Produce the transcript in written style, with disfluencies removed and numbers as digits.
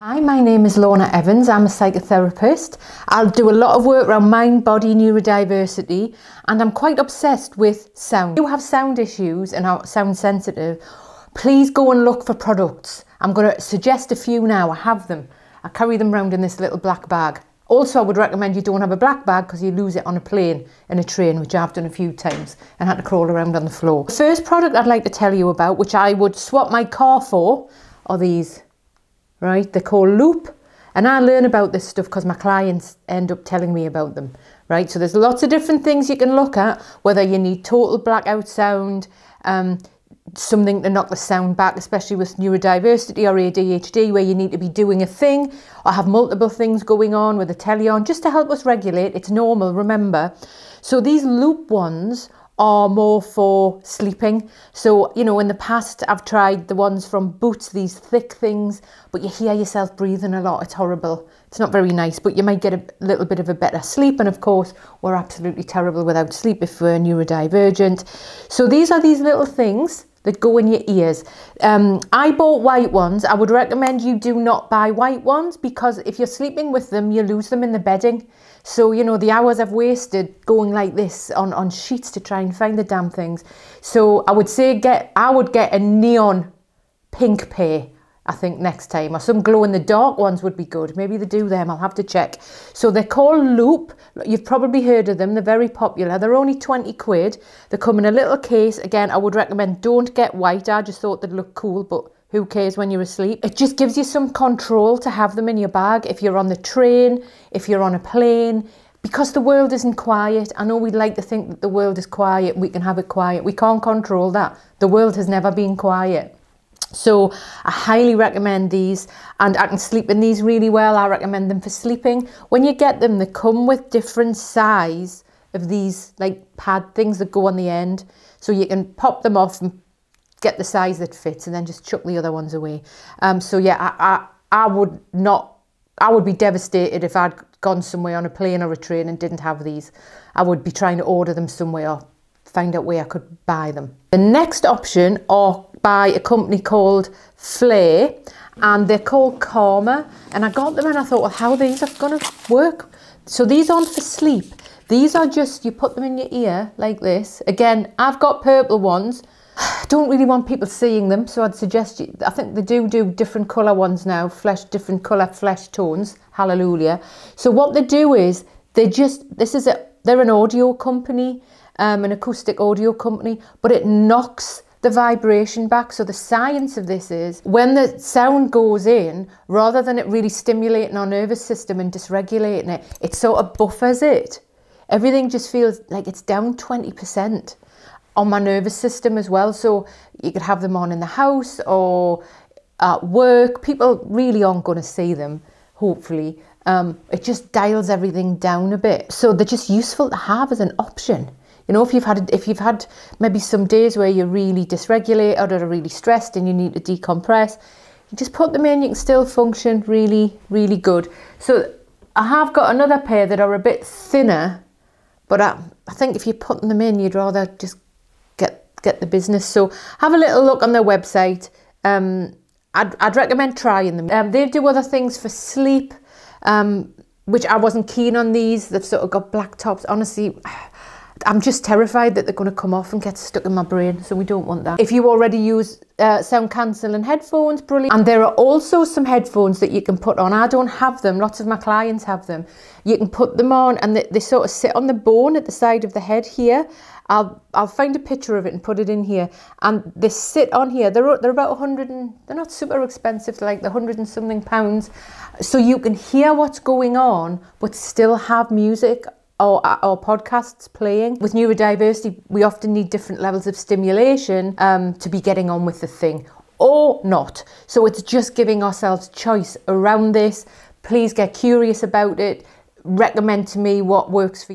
Hi, my name is Lorna Evans. I'm a psychotherapist. I'll do a lot of work around mind, body, neurodiversity, and I'm quite obsessed with sound. If you have sound issues and are sound sensitive, please go and look for products. I'm going to suggest a few now. I have them. I carry them around in this little black bag. Also, I would recommend you don't have a black bag because you lose it on a plane and a train, which I've done a few times and had to crawl around on the floor. The first product I'd like to tell you about, which I would swap my car for, are these. Right, they're called Loop, and I learn about this stuff because my clients end up telling me about them. Right, so there's lots of different things you can look at, whether you need total blackout sound, something to knock the sound back, especially with neurodiversity or ADHD, where you need to be doing a thing or have multiple things going on with the telly on, just to help us regulate. It's normal, remember. So these Loop ones are more for sleeping. So, you know, in the past I've tried the ones from Boots, these thick things, but you hear yourself breathing a lot. It's horrible. It's not very nice, but you might get a little bit of a better sleep. And of course, we're absolutely terrible without sleep if we're neurodivergent. So these are these little things that go in your ears. I bought white ones. I would recommend you do not buy white ones because if you're sleeping with them, you lose them in the bedding. So, you know, the hours I've wasted going like this on sheets to try and find the damn things. So I would say I would get a neon pink pair, I think, next time. Or some glow in the dark ones would be good. Maybe they do them, I'll have to check. So they're called Loop. You've probably heard of them. They're very popular. They're only 20 quid. They come in a little case. Again, I would recommend don't get white. I just thought they'd look cool, but who cares when you're asleep? It just gives you some control to have them in your bag if you're on the train, if you're on a plane, because the world isn't quiet. I know we'd like to think that the world is quiet, we can have it quiet. We can't control that. The world has never been quiet. So I highly recommend these, and I can sleep in these really well. I recommend them for sleeping. When you get them, they come with different size of these like pad things that go on the end. So you can pop them off and get the size that fits and then just chuck the other ones away. So yeah, I would be devastated if I'd gone somewhere on a plane or a train and didn't have these. I would be trying to order them somewhere or find out where I could buy them. The next option are by a company called Flare, and they're called Calmer. And I got them and I thought, well, how are these going to work? So these aren't for sleep. These are just, you put them in your ear like this. Again, I've got purple ones. Don't really want people seeing them, so I'd suggest you, I think they do different colour ones now, different colour flesh tones, hallelujah. So what they do is, they're an audio company, an acoustic audio company, but it knocks the vibration back. So the science of this is, when the sound goes in, rather than it really stimulating our nervous system and dysregulating it, it sort of buffers it. Everything just feels like it's down 20%. On my nervous system as well. So you could have them on in the house or at work. People really aren't going to see them, hopefully. It just dials everything down a bit. So they're just useful to have as an option. You know, if you've had maybe some days where you're really dysregulated or really stressed and you need to decompress, you just put them in, you can still function really, really good. So I have got another pair that are a bit thinner, but I think if you're putting them in, you'd rather just get the business. So have a little look on their website. I'd recommend trying them. They do other things for sleep, which I wasn't keen on these. They've sort of got black tops. Honestly, I'm just terrified that they're going to come off and get stuck in my brain, so we don't want that. If you already use sound cancelling headphones, brilliant. And there are also some headphones that you can put on. I don't have them, lots of my clients have them. You can put them on and they sort of sit on the bone at the side of the head here. I'll find a picture of it and put it in here. And they sit on here. They're about 100 and they're not super expensive, they're like the 100 and something pounds. So you can hear what's going on, but still have music or podcasts playing. With neurodiversity, we often need different levels of stimulation to be getting on with the thing or not. So it's just giving ourselves choice around this. Please get curious about it. Recommend to me what works for you.